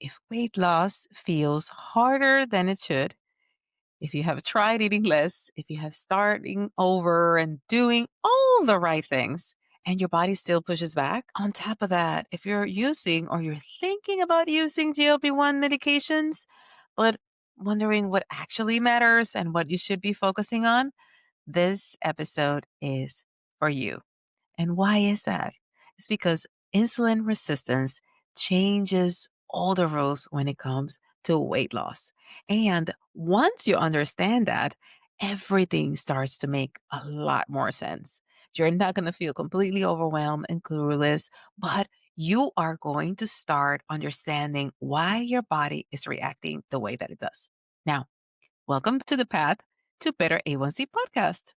If weight loss feels harder than it should, if you have tried eating less, if you have starting over and doing all the right things, and your body still pushes back, on top of that, if you're using or you're thinking about using GLP-1 medications, but wondering what actually matters and what you should be focusing on, this episode is for you. And why is that? It's because insulin resistance changes all the rules when it comes to weight loss. And once you understand that, everything starts to make a lot more sense. You're not going to feel completely overwhelmed and clueless, but you are going to start understanding why your body is reacting the way that it does. Now, welcome to the Path to Better A1C podcast.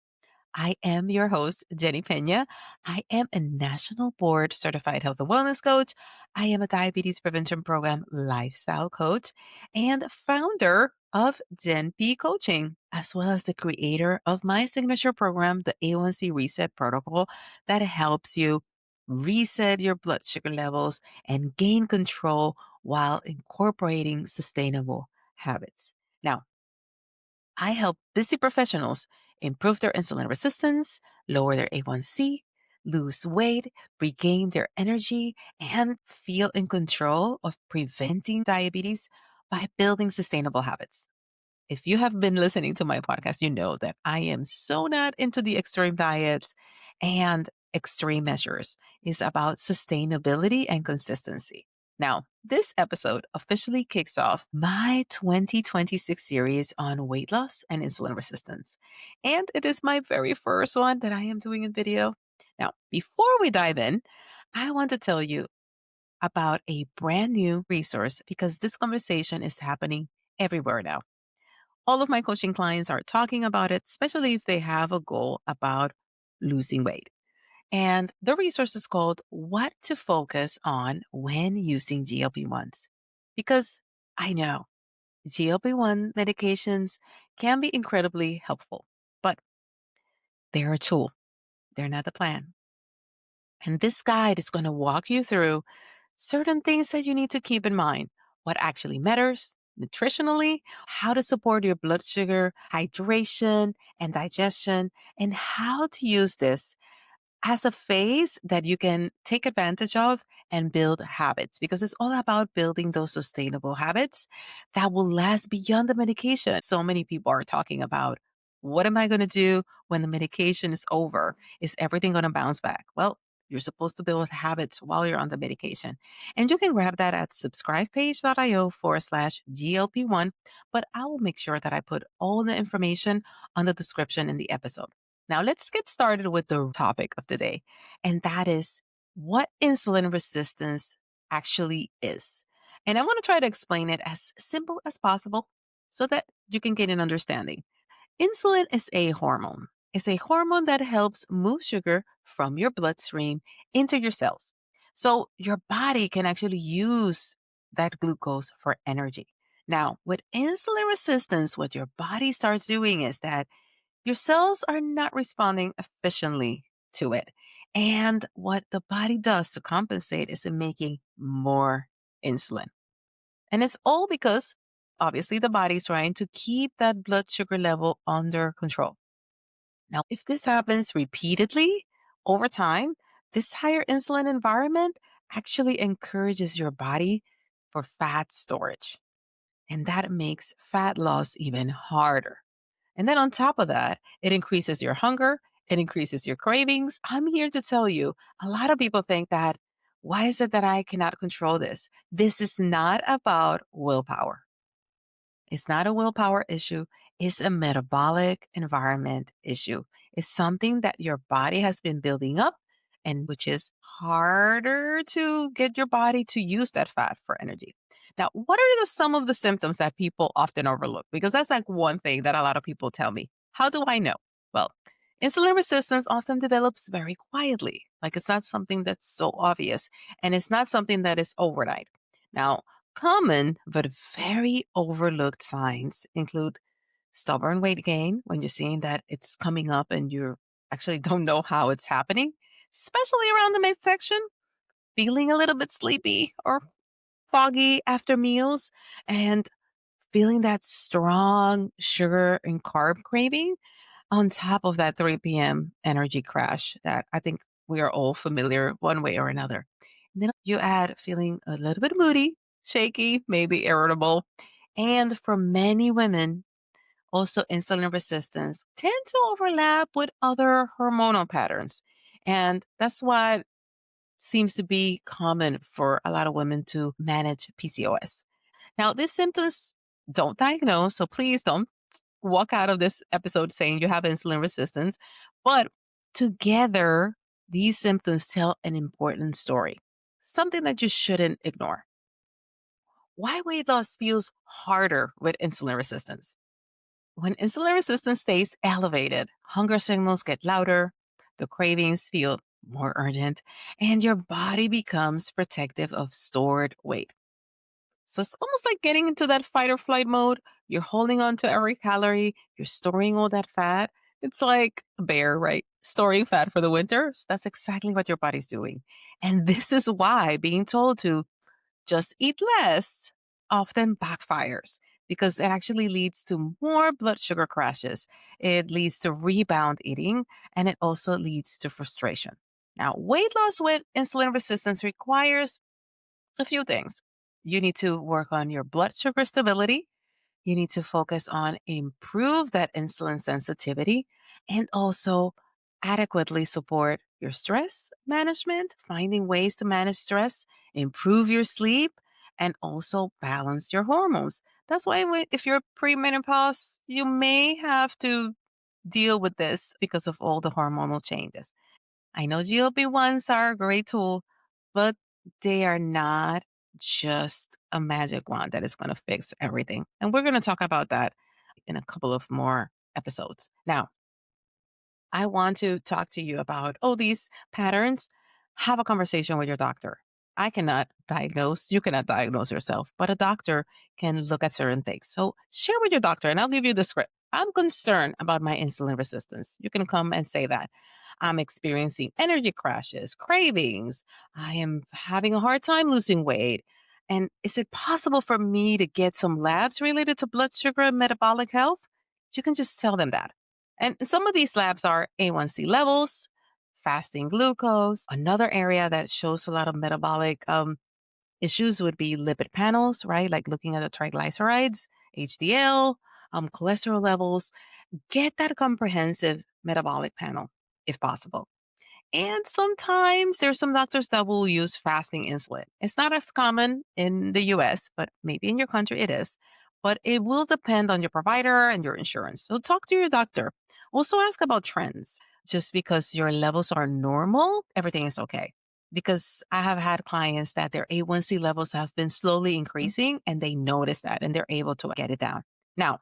I am your host, Jenny Pena. I am a national board certified health and wellness coach. I am a diabetes prevention program lifestyle coach and founder of Gen P Coaching, as well as the creator of my signature program, the A1C Reset Protocol, that helps you reset your blood sugar levels and gain control while incorporating sustainable habits. Now, I help busy professionals improve their insulin resistance, lower their A1C, lose weight, regain their energy, and feel in control of preventing diabetes by building sustainable habits. If you have been listening to my podcast, you know that I am so not into the extreme diets and extreme measures. It's about sustainability and consistency. Now, this episode officially kicks off my 2026 series on weight loss and insulin resistance. And it is my very first one that I am doing in video. Now, before we dive in, I want to tell you about a brand new resource because this conversation is happening everywhere now. All of my coaching clients are talking about it, especially if they have a goal about losing weight. And the resource is called What to Focus on When Using GLP-1s. Because I know GLP-1 medications can be incredibly helpful, but they're a tool. They're not the plan. And this guide is going to walk you through certain things that you need to keep in mind. What actually matters nutritionally, how to support your blood sugar, hydration, and digestion, and how to use this as a phase that you can take advantage of and build habits because it's all about building those sustainable habits that will last beyond the medication. So many people are talking about what am I going to do when the medication is over? Is everything going to bounce back? Well, you're supposed to build habits while you're on the medication. And you can grab that at subscribepage.io/GLP1. But I will make sure that I put all the information on the description in the episode. Now, let's get started with the topic of today, and that is what insulin resistance actually is. And I want to try to explain it as simple as possible so that you can get an understanding. Insulin is a hormone. It's a hormone that helps move sugar from your bloodstream into your cells. So your body can actually use that glucose for energy. Now, with insulin resistance, what your body starts doing is that your cells are not responding efficiently to it. And what the body does to compensate is in making more insulin. And it's all because obviously the body is trying to keep that blood sugar level under control. Now, if this happens repeatedly over time, this higher insulin environment actually encourages your body for fat storage. And that makes fat loss even harder. And then on top of that, it increases your hunger, it increases your cravings. I'm here to tell you a lot of people think that, why is it that I cannot control this? This is not about willpower. It's not a willpower issue. It's a metabolic environment issue. It's something that your body has been building up and which is harder to get your body to use that fat for energy. Now, what are some of the symptoms that people often overlook? Because that's like one thing that a lot of people tell me. How do I know? Well, insulin resistance often develops very quietly. Like it's not something that's so obvious and it's not something that is overnight. Now, common but very overlooked signs include stubborn weight gain when you're seeing that it's coming up and you actually don't know how it's happening, especially around the midsection, feeling a little bit sleepy or foggy after meals, and feeling that strong sugar and carb craving on top of that 3 p.m. energy crash that I think we are all familiar one way or another. And then you add feeling a little bit moody, shaky, maybe irritable. And for many women, also insulin resistance tend to overlap with other hormonal patterns. And that's what seems to be common for a lot of women to manage PCOS. Now, these symptoms don't diagnose, so please don't walk out of this episode saying you have insulin resistance. But together, these symptoms tell an important story, something that you shouldn't ignore. Why weight loss feels harder with insulin resistance? When insulin resistance stays elevated, hunger signals get louder, the cravings feel more urgent, and your body becomes protective of stored weight. So it's almost like getting into that fight or flight mode. You're holding on to every calorie, you're storing all that fat. It's like a bear, right? Storing fat for the winter. So that's exactly what your body's doing. And this is why being told to just eat less often backfires because it actually leads to more blood sugar crashes. It leads to rebound eating and it also leads to frustration. Now, weight loss with insulin resistance requires a few things. You need to work on your blood sugar stability. You need to focus on improve that insulin sensitivity and also adequately support your stress management, finding ways to manage stress, improve your sleep, and also balance your hormones. That's why if you're premenopause, you may have to deal with this because of all the hormonal changes. I know GLP-1s are a great tool, but they are not just a magic wand that is going to fix everything. And we're going to talk about that in a couple of more episodes. Now, I want to talk to you about, these patterns. Have a conversation with your doctor. I cannot diagnose, you cannot diagnose yourself, but a doctor can look at certain things. So share with your doctor, and I'll give you the script. I'm concerned about my insulin resistance. You can come and say that. I'm experiencing energy crashes, cravings. I am having a hard time losing weight. And is it possible for me to get some labs related to blood sugar and metabolic health? You can just tell them that. And some of these labs are A1C levels, fasting glucose. Another area that shows a lot of metabolic issues would be lipid panels, right? Like looking at the triglycerides, HDL, cholesterol levels. Get that comprehensive metabolic panel if possible. And sometimes there's some doctors that will use fasting insulin. It's not as common in the US, but maybe in your country it is. But it will depend on your provider and your insurance. So talk to your doctor. Also ask about trends. Just because your levels are normal, everything is okay. Because I have had clients that their A1C levels have been slowly increasing and they notice that and they're able to get it down. Now,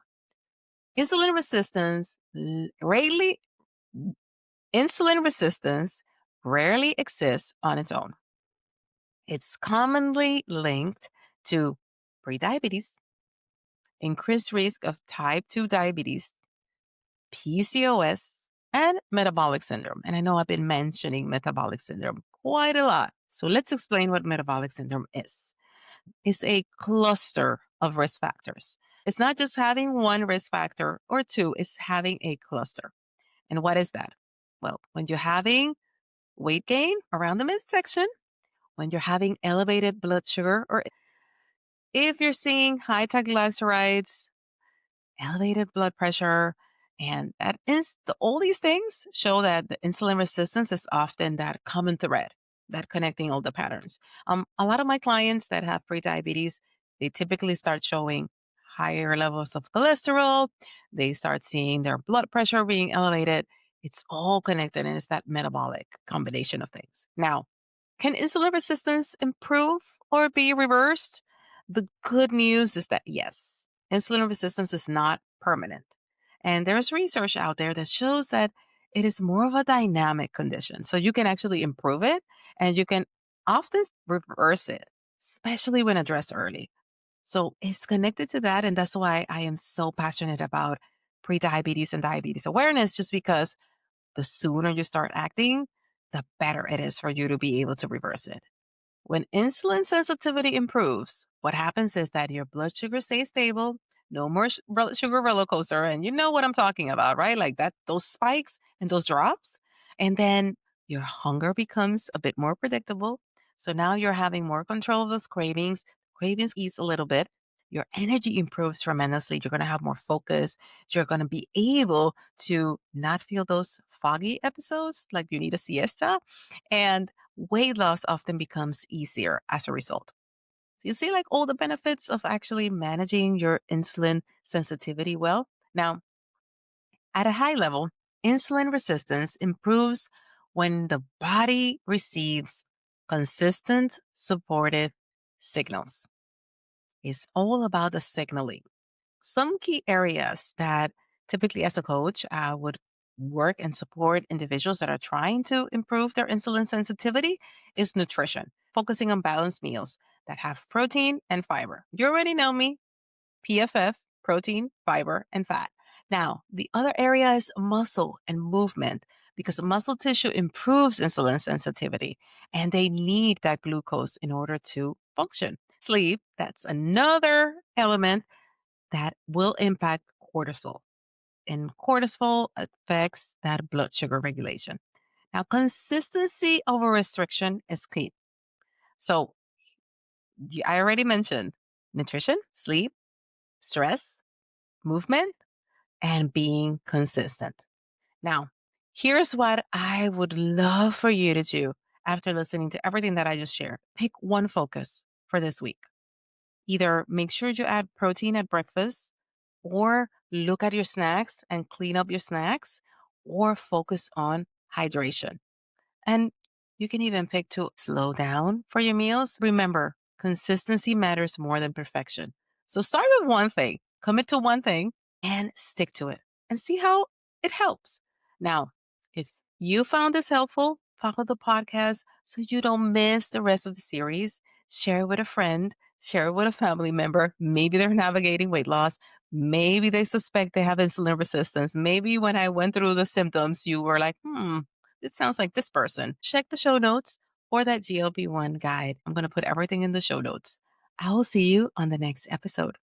insulin resistance rarely Insulin resistance rarely exists on its own. It's commonly linked to prediabetes, increased risk of type 2 diabetes, PCOS, and metabolic syndrome. And I know I've been mentioning metabolic syndrome quite a lot. So let's explain what metabolic syndrome is. It's a cluster of risk factors. It's not just having one risk factor or two, it's having a cluster. And what is that? Well, when you're having weight gain around the midsection, when you're having elevated blood sugar, or if you're seeing high triglycerides, elevated blood pressure, and all these things show that the insulin resistance is often that common thread that connecting all the patterns. A lot of my clients that have prediabetes, they typically start showing higher levels of cholesterol. They start seeing their blood pressure being elevated. It's all connected, and it's that metabolic combination of things. Now, can insulin resistance improve or be reversed? The good news is that yes, insulin resistance is not permanent. And there's research out there that shows that it is more of a dynamic condition. So you can actually improve it and you can often reverse it, especially when addressed early. So it's connected to that. And that's why I am so passionate about prediabetes and diabetes awareness, just because the sooner you start acting, the better it is for you to be able to reverse it. When insulin sensitivity improves, what happens is that your blood sugar stays stable, no more sugar roller coaster, and you know what I'm talking about, right? Like that, those spikes and those drops, and then your hunger becomes a bit more predictable. So now you're having more control of those cravings. Cravings ease a little bit. Your energy improves tremendously. You're going to have more focus. You're going to be able to not feel those foggy episodes like you need a siesta. And weight loss often becomes easier as a result. So you see like all the benefits of actually managing your insulin sensitivity well. Now, at a high level, insulin resistance improves when the body receives consistent supportive signals. It's all about the signaling. Some key areas that typically as a coach would work and support individuals that are trying to improve their insulin sensitivity is nutrition, focusing on balanced meals that have protein and fiber. You already know me, PFF, protein, fiber, and fat. Now, the other area is muscle and movement because muscle tissue improves insulin sensitivity and they need that glucose in order to function. Sleep, that's another element that will impact cortisol, and cortisol affects that blood sugar regulation. Now, consistency over restriction is key. So, I already mentioned nutrition, sleep, stress, movement, and being consistent. Now, here's what I would love for you to do after listening to everything that I just shared. Pick one focus for this week. Either make sure you add protein at breakfast, or look at your snacks and clean up your snacks, or focus on hydration. And you can even pick to slow down for your meals. Remember, consistency matters more than perfection. So start with one thing, commit to one thing, and stick to it and see how it helps. Now, if you found this helpful, follow the podcast so you don't miss the rest of the series. Share it with a friend, share it with a family member. Maybe they're navigating weight loss. Maybe they suspect they have insulin resistance. Maybe when I went through the symptoms, you were like, it sounds like this person. Check the show notes or that GLP-1 guide. I'm going to put everything in the show notes. I will see you on the next episode.